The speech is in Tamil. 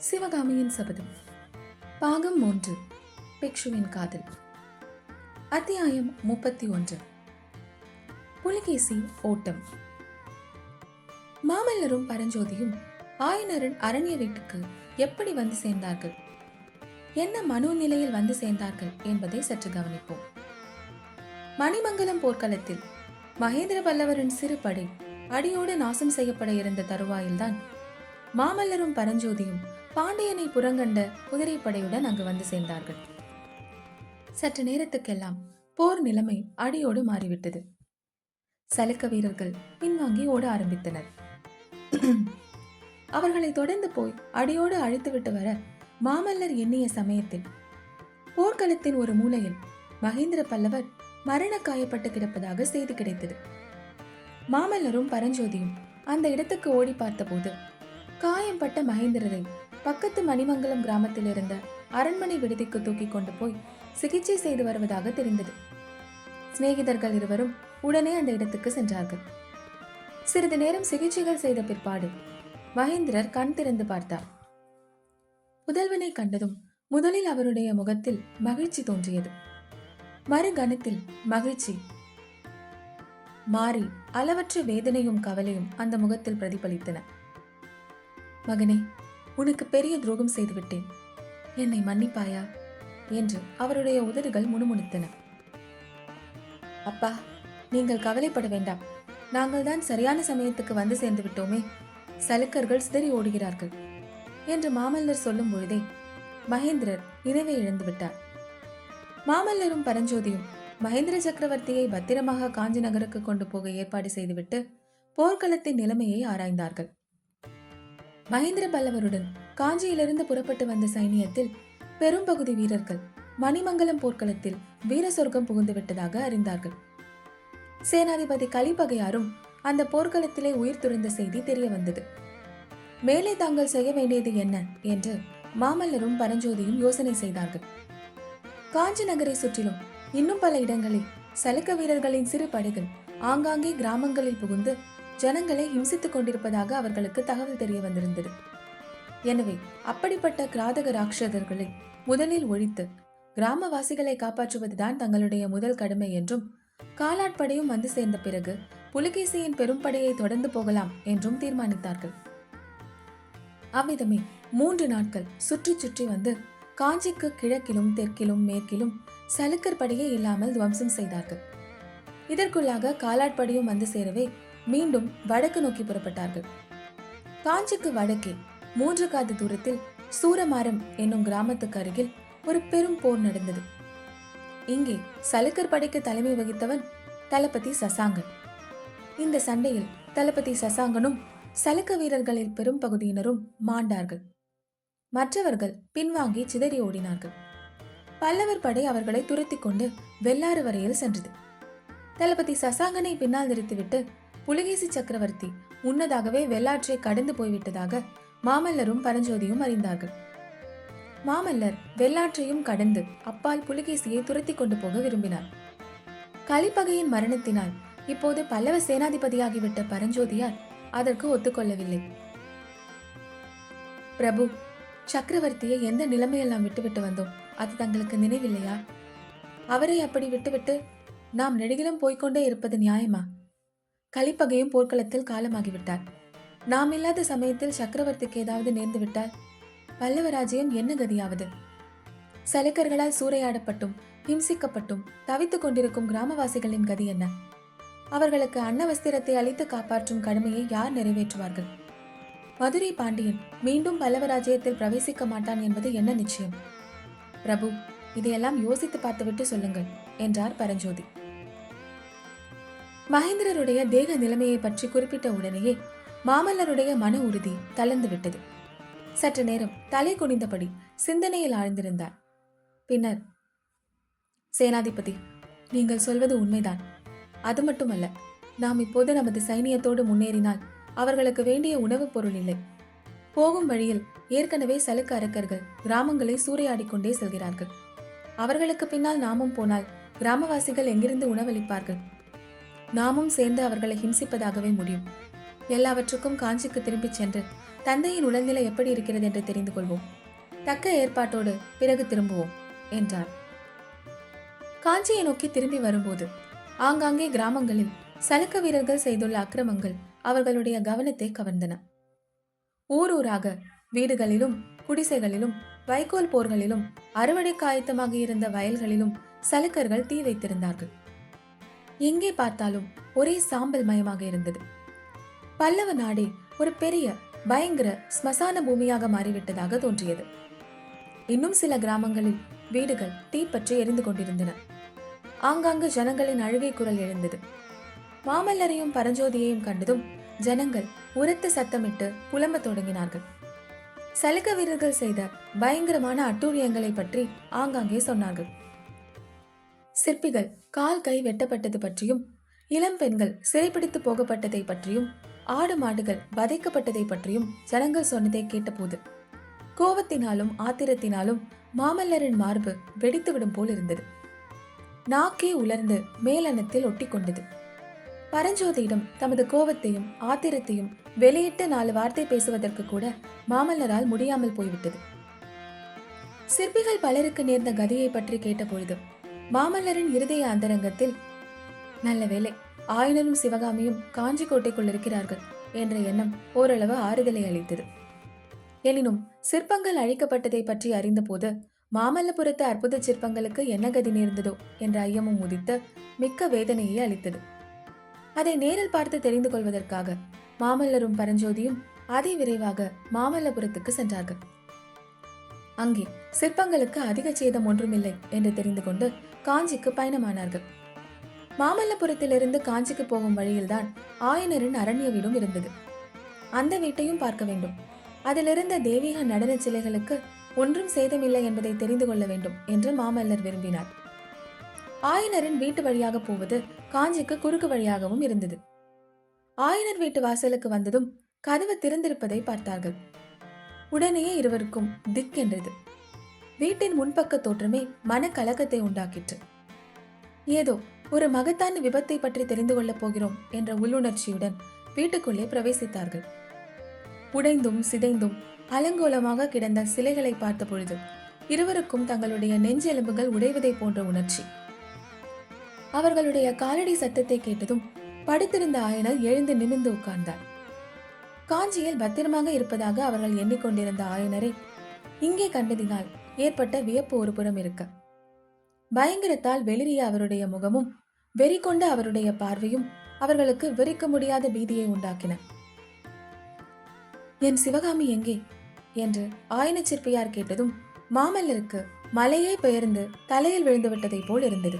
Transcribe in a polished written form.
சிவகாமியின் சபதம் பாகம் 3 பிக்ஷுவின் காதல் அத்தியாயம் 31 புலிகேசி ஓட்டம். மாமல்லரும் பரஞ்சோதியும் ஆயனரின் அரண்ய வீட்டுக்கு எப்படி வந்து சேர்ந்தார்கள், என்ன மனோநிலையில் வந்து சேர்ந்தார்கள் என்பதை சற்று கவனிப்போம். மணிமங்கலம் போர்க்களத்தில் மகேந்திர பல்லவரின் சிறு படை அடியோடு நாசம் செய்யப்பட இருந்த தருவாயில்தான் மாமல்லரும் பரஞ்சோதியும் பாண்டியனை புறங்கண்ட குதிரைப்படையுடன் அங்கு வந்து சேர்ந்தார்கள். சற்று நேரத்துக்கெல்லாம் போர் நிலைமை அடியோடு மாறிவிட்டது. சலுக்க வீரர்கள் பின்வாங்கி ஓட ஆரம்பித்தனர். அவர்களை தொடர்ந்து போய் அடியோடு அழைத்துவிட்டு வர மாமல்லர் எண்ணிய சமயத்தில் போர்க்களத்தின் ஒரு மூலையில் மகேந்திர பல்லவர் மரண காயப்பட்டு கிடப்பதாக செய்தி கிடைத்தது. மாமல்லரும் பரஞ்சோதியும் அந்த இடத்துக்கு ஓடி பார்த்தபோது காயம்பட்ட மகேந்திரரை பக்கத்து மணிமங்கலம் கிராமத்தில் இருந்த அரண்மனை விடுதிக்கு தூக்கி கொண்டு போய் சிகிச்சை செய்து வருவதாக தெரிந்தது. சிநேகிதர்கள் இருவரும் உடனே அந்த இடத்துக்கு சென்றார்கள். சிறிது நேரம் சிகிச்சைகள் செய்த பிற்பாடு மகேந்திரர் கண் திறந்து பார்த்தார். புதல்வனை கண்டதும் முதலில் அவருடைய முகத்தில் மகிழ்ச்சி தோன்றியது. மறுகணத்தில் மகிழ்ச்சி மாறி அளவற்ற வேதனையும் கவலையும் அந்த முகத்தில் பிரதிபலித்தன. மகனே, உனக்கு பெரிய துரோகம் செய்துவிட்டேன், என்னை மன்னிப்பாயா என்று அவருடைய உதடுகள் முணுமுணுத்தன. அப்பா, நீங்கள் கவலைப்பட வேண்டாம், நாங்கள் தான் சரியான சமயத்துக்கு வந்து சேர்ந்து விட்டோமே, சலுக்கர்கள் சிதறி ஓடுகிறார்கள் என்று மாமல்லர் சொல்லும் பொழுதே மகேந்திரர் நினைவை இழந்து விட்டார். மாமல்லரும் பரஞ்சோதியும் மகேந்திர சக்கரவர்த்தியை பத்திரமாக காஞ்சி நகருக்கு கொண்டு போக ஏற்பாடு செய்துவிட்டு போர்க்களத்தின் நிலைமையை ஆராய்ந்தார்கள். மகேந்திர பல்லவருடன் காஞ்சியிலிருந்து புறப்பட்டு வந்த சைனியத்தில் பெரும்பகுதி வீரர்கள் மணிமங்கலம் போர்க்களத்தில் வீர சொர்க்கம் புகுந்து விட்டதாக அறிந்தார்கள். சேனாதிபதி கலிபகையாரும் அந்த போர்க்களத்திலே உயிர் துறந்த செய்தி தெரிய வந்தது. மேலே தாங்கள் செய்ய வேண்டியது என்ன என்று மாமல்லரும் பரஞ்சோதியும் யோசனை செய்தார்கள். காஞ்சி நகரை சுற்றிலும் இன்னும் பல இடங்களில் சலுக்க வீரர்களின் சிறு படைகள் ஆங்காங்கே கிராமங்களில் புகுந்து ஜனங்களை ஹிம்சித்துக் கொண்டிருப்பதாக அவர்களுக்கு தகவல் தெரிய வந்திருந்தது. எனவே அப்படிப்பட்ட கிராதக ராட்சதர்களை முதலில் ஒழித்து கிராமவாசிகளை காப்பாற்றுவதுதான் தங்களுடைய முதல் கடமை என்றும், காலாட்படையும் வந்து சேர்ந்த பிறகு புலிகேசியின் பெரும்படையை தொடர்ந்து போகலாம் என்றும் தீர்மானித்தார்கள். அவ்விதமே 3 நாட்கள் சுற்றி சுற்றி வந்து காஞ்சிக்கு கிழக்கிலும் தெற்கிலும் மேற்கிலும் சலுக்கர் படையே இல்லாமல் துவம்சம் செய்தார்கள். இதற்குள்ளாக காலாட்படையும் வந்து சேரவே மீண்டும் வடக்கு நோக்கி புறப்பட்டார்கள். காஞ்சிக்கு வடக்கே 3 காத தூரத்தில் சூரமாரம் என்னும் கிராமத்துக்கு அருகில் ஒரு பெரும் போர் நடந்தது. இங்கே சலுக்கர் படைக்கு தலைமை வகித்தவன் தளபதி சசாங்கன். இந்த சண்டையில் தளபதி சசாங்கனும் சலுக்க வீரர்களில் பெரும் பகுதியினரும் மாண்டார்கள். மற்றவர்கள் பின்வாங்கி சிதறி ஓடினார்கள். பல்லவர் படை அவர்களை துரத்தி கொண்டு வெள்ளாறு வரையில் சென்றது. தளபதி சசாங்கனை பின்னால் நிறுத்திவிட்டு புலிகேசி சக்கரவர்த்தி முன்னதாகவே வெள்ளாற்றை கடந்து போய்விட்டதாக மாமல்லரும் பரஞ்சோதியும் அறிந்தார்கள். மாமல்லர் வெள்ளாற்றையும் கடந்து அப்பால் புலிகேசியை துரத்தி கொண்டு போக விரும்பினார். கலிப்பகையின் மரணத்தினால் இப்போது பல்லவ சேனாதிபதியாகிவிட்ட பரஞ்சோதியார் அதற்கு ஒத்துக்கொள்ளவில்லை. பிரபு, சக்கரவர்த்தியை எந்த நிலைமையில் நாம் விட்டுவிட்டு வந்தோம், அது தங்களுக்கு நினைவில்லையா? அவரை அப்படி விட்டுவிட்டு நாம் நெடுகிலும் போய்கொண்டே இருப்பது நியாயமா? கலிப்பகையும் போர்க்களத்தில் காலமாகிவிட்டார். நாம் இல்லாத சமயத்தில் சக்கரவர்த்திக்கு ஏதாவது நேர்ந்து விட்டால் பல்லவராஜ்யம் என்ன கதியாவது? சலுக்கர்களால் சூறையாடப்பட்டும் ஹிம்சிக்கப்பட்டும் தவித்துக் கொண்டிருக்கும் கிராமவாசிகளின் கதி என்ன? அவர்களுக்கு அன்னவஸ்திரத்தை அளித்து காப்பாற்றும் கடமையை யார் நிறைவேற்றுவார்கள்? மதுரை பாண்டியன் மீண்டும் பல்லவராஜ்யத்தில் பிரவேசிக்க மாட்டான் என்பது என்ன நிச்சயம்? பிரபு, இதையெல்லாம் யோசித்து பார்த்துவிட்டு சொல்லுங்கள் என்றார் பரஞ்சோதி. மகேந்திரருடைய தேக நிலைமையை பற்றி குறிப்பிட்ட உடனேயே மாமல்லருடைய மன உறுதி தளர்ந்து விட்டது. சற்று நேரம் தலை குனிந்தபடி சிந்தனையில் ஆழ்ந்திருந்தார். பின்னர், சேனாதிபதி, நீங்கள் சொல்வது உண்மைதான். அது மட்டுமல்ல, நாம் இப்போது நமது சைனியத்தோடு முன்னேறினால் அவர்களுக்கு வேண்டிய உணவுப் பொருள் இல்லை. போகும் வழியில் ஏற்கனவே சலுக்க அரக்கர்கள் கிராமங்களை சூறையாடி கொண்டே செல்கிறார்கள். அவர்களுக்கு பின்னால் நாமும் போனால் கிராமவாசிகள் எங்கிருந்து உணவளிப்பார்கள்? நாமும் சேர்ந்து அவர்களை ஹிம்சிப்பதாகவே முடியும். எல்லாவற்றுக்கும் காஞ்சிக்கு திரும்பிச் சென்று தந்தையின் உடல்நிலை எப்படி இருக்கிறது என்று தெரிந்து கொள்வோம். தக்க ஏற்பாட்டோடு பிறகு திரும்புவோம் என்றார். காஞ்சியை நோக்கி திரும்பி வரும்போது ஆங்காங்கே கிராமங்களில் சலுக்க வீரர்கள் செய்துள்ள அக்கிரமங்கள் அவர்களுடைய கவனத்தை கவர்ந்தன. ஊரூராக வீடுகளிலும் குடிசைகளிலும் வைக்கோல் போர்களிலும் அறுவடை காயத்தமாக இருந்த வயல்களிலும் சலுக்கர்கள் தீ வைத்திருந்தார்கள். எங்கே பார்த்தாலும் ஒரே சாம்பல் மயமாக இருந்தது. பல்லவ நாடே ஒரு பெரிய பயங்கர ஸ்மசான பூமியாக மாறிவிட்டதாக தோன்றியது. இன்னும் சில கிராமங்களில் வீடுகள் தீப்பற்றி எரிந்து கொண்டிருந்தன. ஆங்காங்கு ஜனங்களின் அழுகை குரல் எழுந்தது. மாமல்லரையும் பரஞ்சோதியையும் கண்டதும் ஜனங்கள் உரத்து சத்தமிட்டு புலம்ப தொடங்கினார்கள். சலுக்க வீரர்கள் செய்த பயங்கரமான அட்டூழியங்களை பற்றி ஆங்காங்கே சொன்னார்கள். சிற்பிகள் கால் கை வெட்டப்பட்டது பற்றியும், இளம் பெண்கள் சிறைப்பிடித்து போகப்பட்டதை பற்றியும், ஆடு மாடுகள் வதைக்கப்பட்டதை பற்றியும் ஜனங்கள் சொன்னதை கேட்டபோது கோபத்தினாலும் ஆத்திரத்தினாலும் மாமல்லரின் மார்பு வெடித்துவிடும் போல் இருந்தது. நாக்கே உலர்ந்து மேலனத்தில் ஒட்டி கொண்டது. பரஞ்சோதியிடம் தமது கோபத்தையும் ஆத்திரத்தையும் வெளியிட்டு 4 வார்த்தை பேசுவதற்கு கூட மாமல்லரால் முடியாமல் போய்விட்டது. சிற்பிகள் பலருக்கு நேர்ந்த கதியை பற்றி கேட்டபொழுது மாமல்லரின் இருதய அந்தரங்கத்தில் நல்ல வேளை ஆயனரும் சிவகாமியும் காஞ்சி கோட்டைக்குள் இருக்கிறார்கள் என்ற எண்ணம் ஓரளவு ஆறுதலை அளித்தது. எனினும் சிற்பங்கள் அழிக்கப்பட்டதை பற்றி அறிந்தபோது மாமல்லபுரத்து அற்புத சிற்பங்களுக்கு என்ன கதி நேர்ந்ததோ என்ற ஐயமும் உதித்து மிக்க வேதனையை அளித்தது. அதை நேரில் பார்த்து தெரிந்து கொள்வதற்காக மாமல்லரும் பரஞ்சோதியும் அதி விரைவாக மாமல்லபுரத்துக்கு சென்றார்கள். அங்கே சிற்பங்களுக்கு அதிக சேதம் ஒன்றுமில்லை என்று தெரிந்து கொண்டு காஞ்சிக்கு பயணமானார்கள். மாமல்லபுரத்திலிருந்து காஞ்சிக்கு போகும் வழியில்தான் ஆயனரின் அரண்ய வீடும் இருந்தது. அந்த வீட்டையும் பார்க்க வேண்டும். அதிலிருந்த தெய்வீக நடன சிலைகளுக்கு ஒன்றும் சேதமில்லை என்பதை தெரிந்து கொள்ள வேண்டும் என்று மாமல்லர் விரும்பினார். ஆயனரின் வீட்டு வழியாக போவது காஞ்சிக்கு குறுக்கு வழியாகவும் இருந்தது. ஆயனர் வீட்டு வாசலுக்கு வந்ததும் கதவு திறந்திருப்பதை பார்த்தார்கள். உடனேயே இருவருக்கும் திக்கென்றது. வீட்டின் முன்பக்க தோற்றமே மனக்கலக்கத்தை உண்டாக்கிற்று. ஏதோ ஒரு மகத்தான விபத்தை பற்றி தெரிந்து கொள்ளப் போகிறோம் என்ற உள்ளுணர்ச்சியுடன் வீட்டுக்குள்ளே பிரவேசித்தார்கள். உடைந்தும் சிதைந்தும் அலங்கோலமாக கிடந்த சிலைகளை பார்த்த பொழுது இருவருக்கும் தங்களுடைய நெஞ்செலும்புகள் உடைவதை போன்ற உணர்ச்சி. அவர்களுடைய காலடி சத்தத்தை கேட்டதும் படுத்திருந்த ஆயனர் எழுந்து நிமிர்ந்து உட்கார்ந்தார். காஞ்சியில் பத்திரமாக இருப்பதாக அவர்கள் எண்ணிக்கொண்டிருந்த ஆயனரை இங்கே கண்டதினால் ஏற்பட்ட வியப்பு ஒரு புறம் இருக்க, பயங்கரத்தால் வெளிரிய அவருடைய முகமும் வெறி கொண்ட அவருடைய பார்வையும் அவர்களுக்கு விரிக்க முடியாத பீதியை உண்டாக்கின. என் சிவகாமி எங்கே என்று ஆயன சிற்பியார் கேட்டதும் மாமல்லருக்கு மலையே பெயர்ந்து தலையில் விழுந்து விட்டதை போல் இருந்தது.